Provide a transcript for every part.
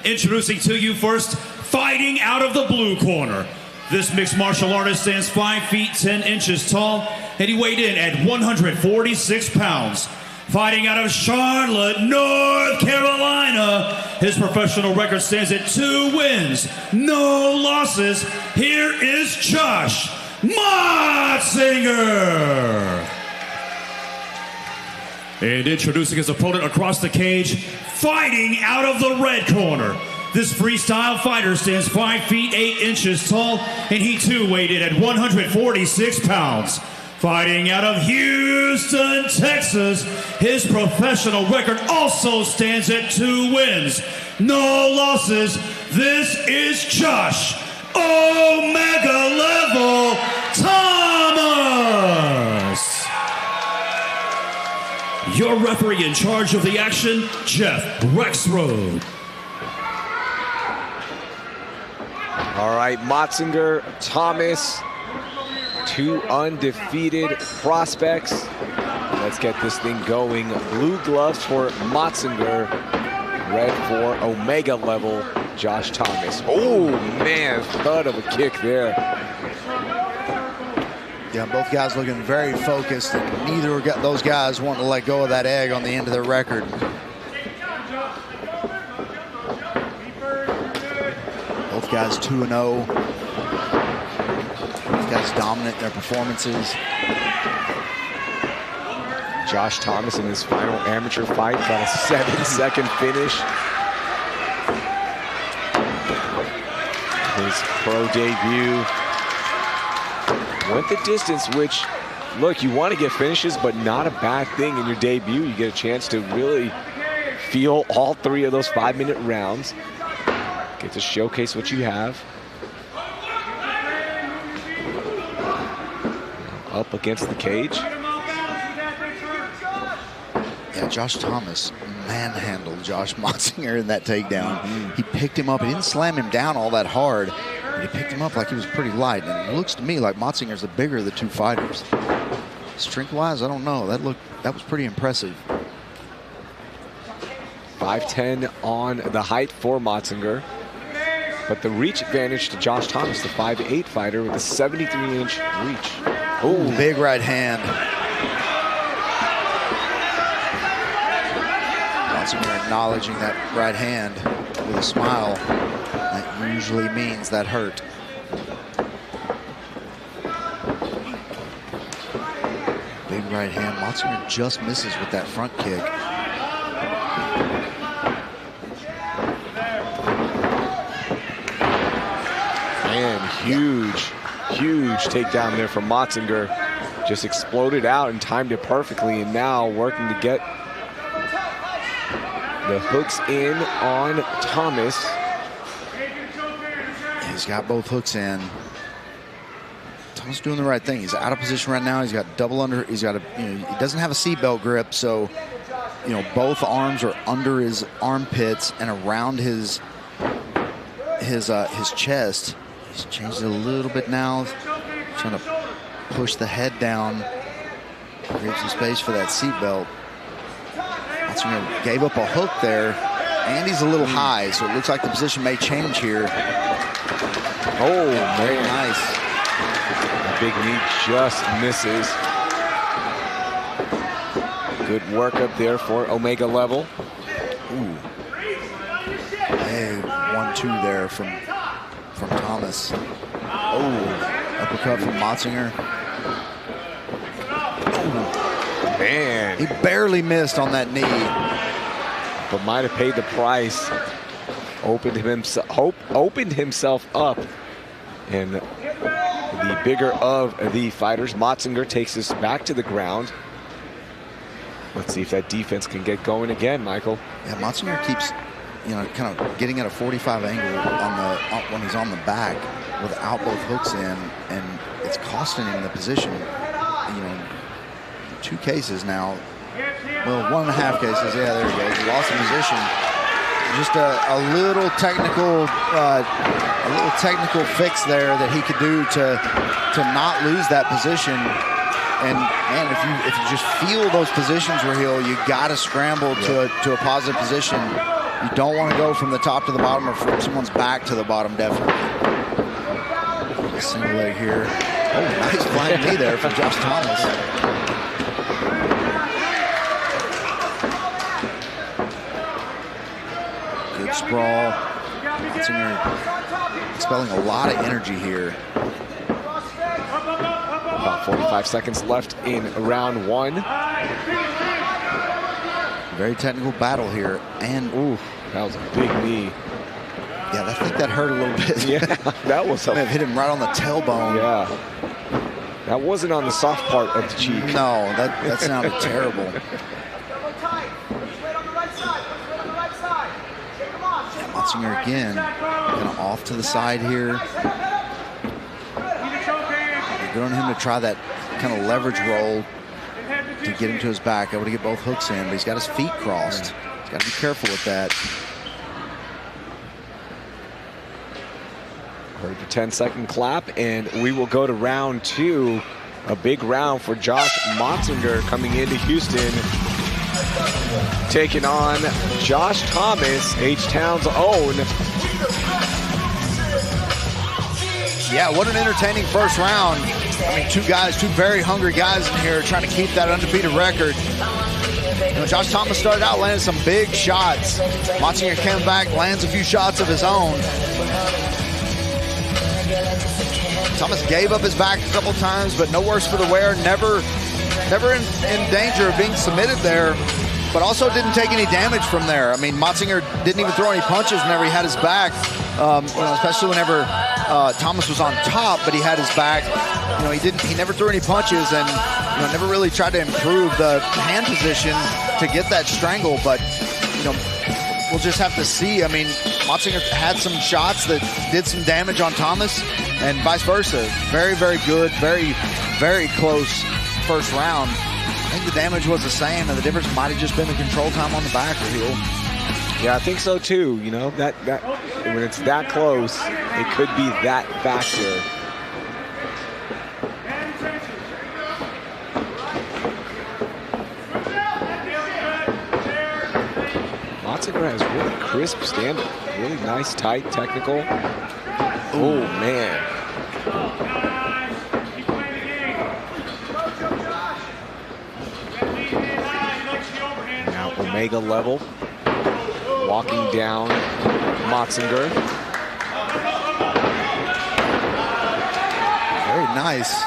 Introducing to you first, fighting out of the blue corner. This mixed martial artist stands 5 feet 10 inches tall, and he weighed in at 146 pounds. Fighting out of Charlotte, North Carolina, his professional record stands at 2 wins, no losses. Here is Josh Motsinger. And introducing his opponent across the cage, fighting out of the red corner. This freestyle fighter stands 5 feet 8 inches tall, and he too weighed in at 146 pounds. Fighting out of Houston, Texas, his professional record also stands at 2 wins, no losses. This is Josh Omega Level Thomas. Your referee in charge of the action, Jeff Rexroad. All right, Motsinger, Thomas, 2 undefeated prospects. Let's get this thing going. Blue gloves for Motsinger, red for Omega level Josh Thomas. Oh man, thud of a kick there. Yeah, both guys looking very focused, and neither of those guys wanting to let go of that egg on the end of their record. Both guys 2-0. Both guys dominant in their performances. Josh Thomas in his final amateur fight got a 7-second finish. His pro debut went the distance, which, look, you want to get finishes, but not a bad thing in your debut. You get a chance to really feel all 3 of those 5-minute rounds. Get to showcase what you have. Up against the cage. Yeah, Josh Thomas manhandled Josh Motsinger in that takedown. He picked him up. He didn't slam him down all that hard, but he picked him up like he was pretty light. And it looks to me like Motsinger's the bigger of the 2 fighters. Strength-wise, I don't know. That was pretty impressive. 5'10" on the height for Motsinger. But the reach advantage to Josh Thomas, the 5'8" fighter with a 73-inch reach. Oh, big right hand. Motsinger acknowledging that right hand with a smile. That usually means that hurt. Big right hand. Motsinger just misses with that front kick. Man, huge takedown there from Motsinger. Just exploded out and timed it perfectly, and now working to get the hooks in on Thomas. He's got both hooks in. Thomas doing the right thing. He's out of position right now. He's got double under. He's got he doesn't have a seatbelt grip, so both arms are under his armpits and around his chest. He's changed it a little bit now, trying to push the head down, create some space for that seatbelt. Motsinger gave up a hook there, and he's a little high, so it looks like the position may change here. Oh, very man. nice. The big knee just misses. Good work up there for Omega level. Ooh. Hey, 1-2 there from Thomas. Oh, uppercut from Motsinger. Oh, man. He barely missed on that knee. But might have paid the price. Opened himself up. And the bigger of the fighters, Motsinger, takes us back to the ground. Let's see if that defense can get going again, Michael. Yeah, Motsinger keeps, kind of getting at a 45 angle when he's on the back without both hooks in, and it's costing him the position. 2 cases now. Well, 1.5 cases. Yeah, there he goes. He lost the position. Just a little technical fix there that he could do to not lose that position. And man, if you just feel those positions where you got to scramble to a positive position. You don't want to go from the top to the bottom or from someone's back to the bottom, definitely. Single leg here. Oh, nice flying knee there from Josh Thomas. Good sprawl. Motsinger expelling a lot of energy here. About 45 seconds left in round 1. Very technical battle here. And, ooh, that was a big knee. Yeah, I think that hurt a little bit. Yeah, that was may have hit him right on the tailbone. Yeah. That wasn't on the soft part of the cheek. No, that sounded terrible. Yeah, Motsinger again, kind of off to the side here. They're going him to try that kind of leverage roll to get him to his back, able to get both hooks in, but he's got his feet crossed. He's got to be careful with that. Heard the 10-second clap, and we will go to round 2. A big round for Josh Motsinger coming into Houston, taking on Josh Thomas, H-Town's own. Yeah, what an entertaining first round. I mean, two very hungry guys in here trying to keep that undefeated record. You know, Josh Thomas started out landing some big shots. Motsinger came back, lands a few shots of his own. Thomas gave up his back a couple times, but no worse for the wear. Never in danger of being submitted there, but also didn't take any damage from there. I mean, Motsinger didn't even throw any punches whenever he had his back, you know, especially whenever Thomas was on top, but he had his back. You know, he never threw any punches, and you know, never really tried to improve the hand position to get that strangle. But you know, we'll just have to see. I mean, Motsinger had some shots that did some damage on Thomas, and vice versa. Very, very good, very, very close first round. I think the damage was the same, and the difference might have just been the control time on the back or heel. Yeah, I think so too. You know, that when it's that close, it could be that factor. Motsinger has really crisp stand, really nice, tight, technical. Oh man. Now Omega level, walking down Motsinger. Very nice.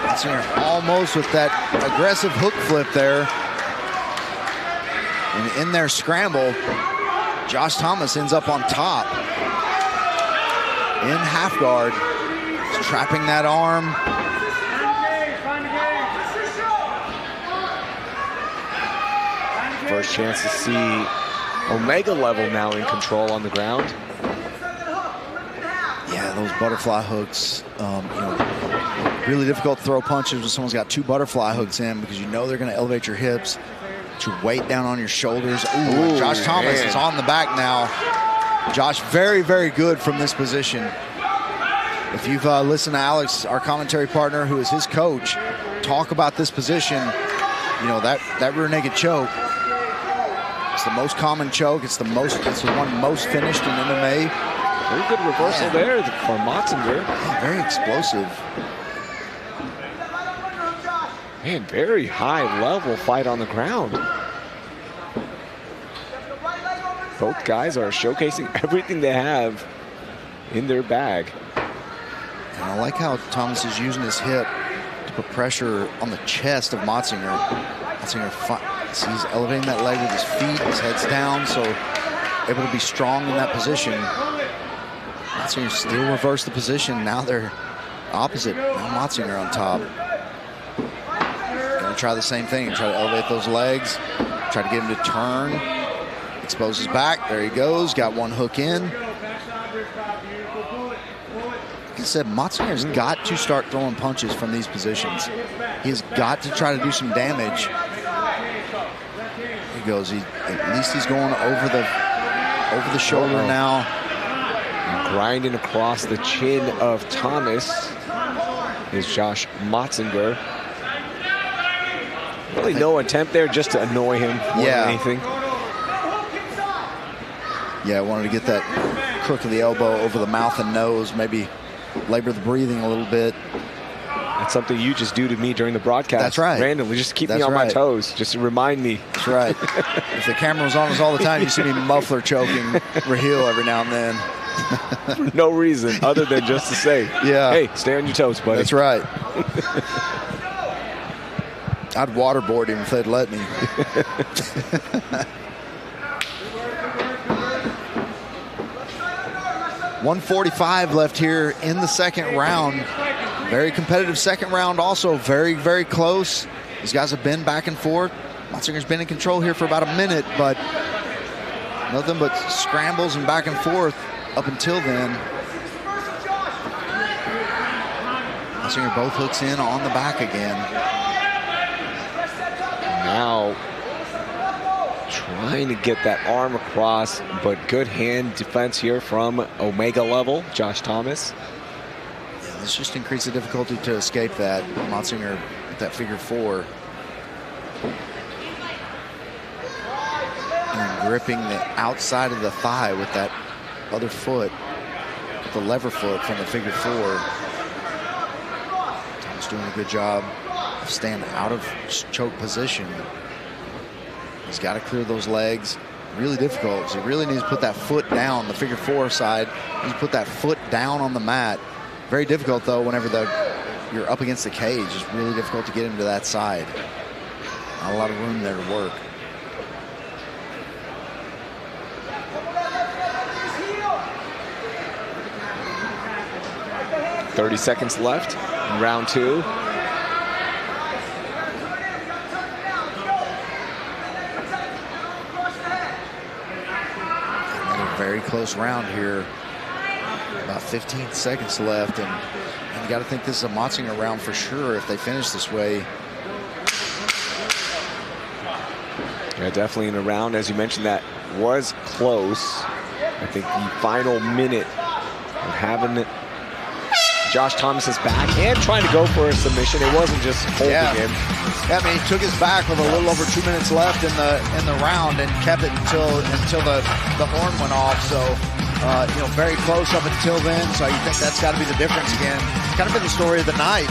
Motsinger almost with that aggressive hook flip there. And in their scramble, Josh Thomas ends up on top. In half guard, he's trapping that arm. First chance to see Omega level now in control on the ground. Yeah, those butterfly hooks, you know, really difficult to throw punches when someone's got two butterfly hooks in, because you know they're going to elevate your hips, put your weight down on your shoulders. Ooh, Josh Thomas is on the back now. Josh, very, very good from this position. If you've listened to Alex, our commentary partner, who is his coach, talk about this position, you know, that rear naked choke, it's the most common choke. It's the one most finished in MMA. Very good reversal there for Motsinger. Yeah, very explosive. Man, very high level fight on the ground. Both guys are showcasing everything they have in their bag. And I like how Thomas is using his hip to put pressure on the chest of Motsinger. Motsinger he's elevating that leg with his feet, his head's down, so able to be strong in that position. Motsinger still reversed the position. Now they're opposite. Now Motsinger on top. Gonna try the same thing, try to elevate those legs, try to get him to turn. Expose his back, there he goes, got one hook in. Like I said, Motsinger's got to start throwing punches from these positions. He's got to try to do some damage. He goes, at least he's going over the shoulder now. And grinding across the chin of Thomas is Josh Motsinger. Really no attempt there, just to annoy him more than anything. Yeah, wanted to get that crook of the elbow over the mouth and nose, maybe labor the breathing a little bit. That's something you just do to me during the broadcast. That's right. Randomly, just keep me on my toes, just to remind me. That's right. If the camera was on us all the time, you see me muffler choking Raheel every now and then. For no reason other than just to say, hey, stay on your toes, buddy. That's right. I'd waterboard him if they'd let me. .145 left here in the second round. Very competitive second round also. Very, very close. These guys have been back and forth. Motsinger's been in control here for about a minute, but nothing but scrambles and back and forth up until then. Motsinger both hooks in on the back again. Now trying to get that arm across, but good hand defense here from Omega level, Josh Thomas. Yeah, this just increased the difficulty to escape that. Motsinger with that figure 4. And gripping the outside of the thigh with that other foot, the lever foot from the figure 4. Thomas doing a good job of staying out of choke position. He's got to clear those legs. Really difficult. So he really needs to put that foot down, the figure 4 side. He needs to put that foot down on the mat. Very difficult, though, whenever you're up against the cage. It's really difficult to get him to that side. Not a lot of room there to work. .30 seconds left in round 2. Very close round here. About 15 seconds left, and you got to think this is a Motsinger round for sure if they finish this way. Yeah, definitely in a round, as you mentioned, that was close. I think the final minute of having Josh Thomas's back and trying to go for a submission. It wasn't just holding him. Yeah, I mean, he took his back with a little over 2 minutes left in the round and kept it until the horn went off. So, you know, very close up until then. So you think that's got to be the difference again. Kind of been the story of the night.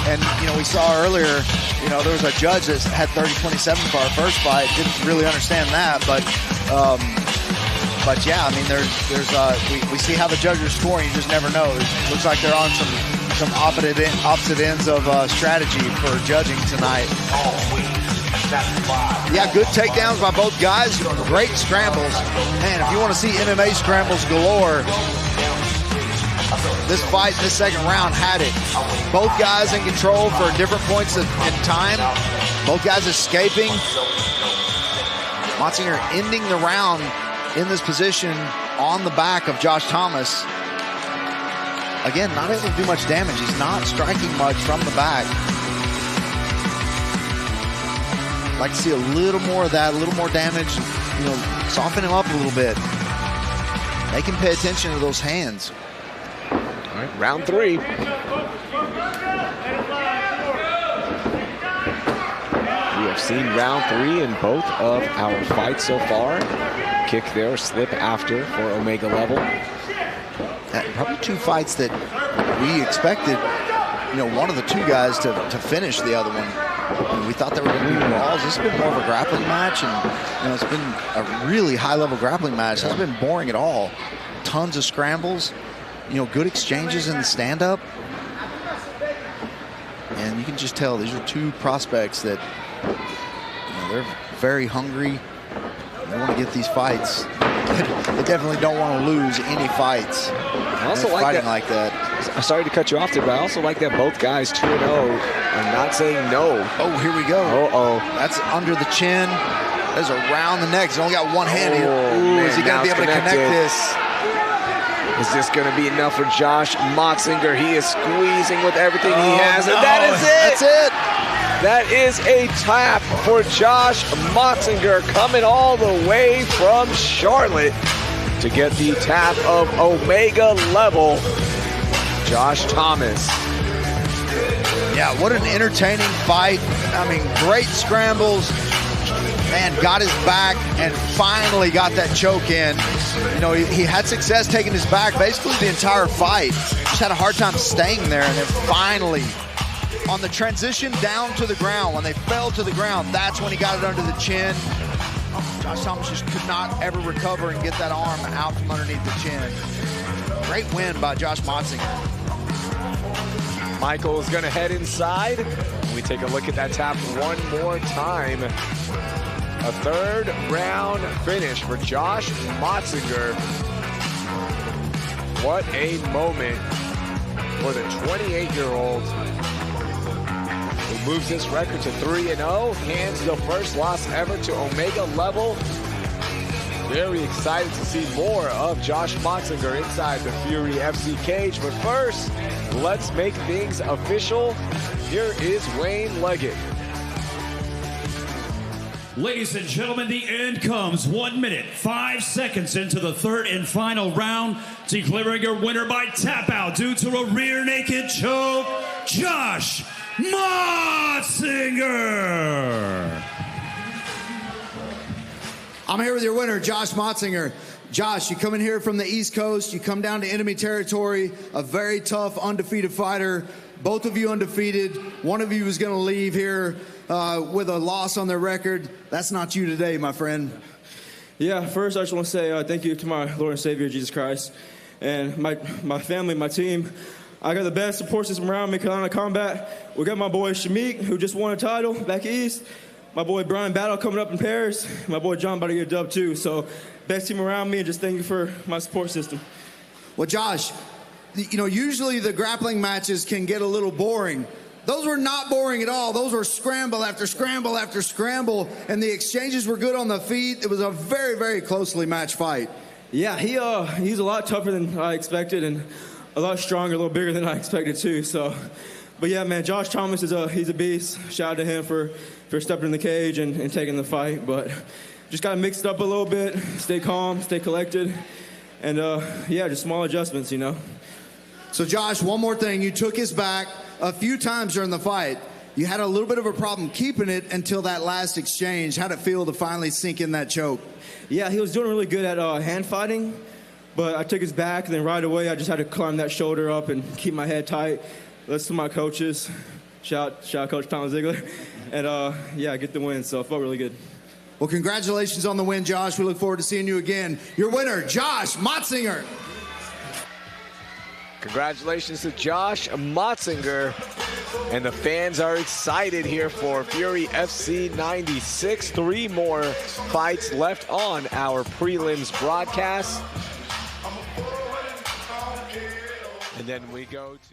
And, you know, we saw earlier, you know, there was a judge that had 30-27 for our first fight. Didn't really understand that, but yeah, I mean, we see how the judges are scoring. You just never know. It looks like they're on some opposite ends of strategy for judging tonight. Yeah, good takedowns by both guys. Great scrambles. Man, if you want to see MMA scrambles galore, this fight, this second round had it. Both guys in control for different points in time. Both guys escaping. Motsinger ending the round in this position on the back of Josh Thomas. Again, not able to do much damage. He's not striking much from the back. Like to see a little more of that, a little more damage. You know, soften him up a little bit. Make him pay attention to those hands. All right, round 3. We have seen round 3 in both of our fights so far. Kick there, slip after for Omega level. Probably 2 fights that we expected, you know, one of the 2 guys to finish the other one. We thought there were going to be brawls. This has been more of a grappling match, and you know, it's been a really high-level grappling match. It hasn't been boring at all. Tons of scrambles, you know, good exchanges in the stand-up. And you can just tell these are 2 prospects that, you know, they're very hungry. They want to get these fights. They definitely don't want to lose any fights. I also like that. I'm sorry to cut you off there, but I also like that both guys 2-0 are not saying no. Oh, here we go. Uh-oh. That's under the chin. That's around the neck. He's only got one hand here. Ooh, man, is he going to be able to connect this? Is this going to be enough for Josh Motsinger? He is squeezing with everything he has, and that is it. That's it. That is a tap for Josh Motsinger, coming all the way from Charlotte to get the tap of Omega level, Josh Thomas. Yeah, what an entertaining fight. I mean, great scrambles. man, got his back and finally got that choke in. You know, he had success taking his back basically the entire fight. Just had a hard time staying there, and then finally, on the transition down to the ground, when they fell to the ground, that's when he got it under the chin. Josh Thomas just could not ever recover and get that arm out from underneath the chin. Great win by Josh Motsinger. Michael is going to head inside. We take a look at that tap one more time. A third round finish for Josh Motsinger. What a moment for the 28-year-old who moves this record to 3-0, hands the first loss ever to Omega level. Very excited to see more of Josh Motsinger inside the Fury FC cage. But first, let's make things official. Here is Wayne Leggett. Ladies and gentlemen, the end comes 1 minute, 5 seconds into the third and final round, declaring your winner by tap out due to a rear naked choke, Josh Motsinger. I'm here with your winner, Josh Motsinger. Josh, you come in here from the East Coast, you come down to enemy territory, a very tough, undefeated fighter. Both of you undefeated. One of you is going to leave here with a loss on their record. That's not you today, my friend. Yeah, first I just want to say thank you to my Lord and Savior, Jesus Christ, and my family, my team. I got the best support system around me coming out of combat. We got my boy Shamik, who just won a title back east. My boy Brian Battle coming up in Paris. My boy John about to get a dub too. So best team around me, and just thank you for my support system. Well, Josh, you know, usually the grappling matches can get a little boring. Those were not boring at all. Those were scramble after scramble after scramble, and the exchanges were good on the feet. It was a very, very closely matched fight. Yeah, he's a lot tougher than I expected, and a lot stronger, a little bigger than I expected too. So, but yeah, man, Josh Thomas he's a beast. Shout out to him for stepping in the cage and taking the fight. But just got to mix it up a little bit, stay calm, stay collected, and yeah, just small adjustments, you know. So, Josh, one more thing. You took his back a few times during the fight. You had a little bit of a problem keeping it until that last exchange. How'd it feel to finally sink in that choke? Yeah, he was doing really good at hand fighting, but I took his back, and then right away I just had to climb that shoulder up and keep my head tight. Listen to my coaches. Shout out Coach Tom Ziegler. And, yeah, get the win, so it felt really good. Well, congratulations on the win, Josh. We look forward to seeing you again. Your winner, Josh Motsinger. Congratulations to Josh Motsinger. And the fans are excited here for Fury FC 96. 3 more fights left on our prelims broadcast. And then we go to...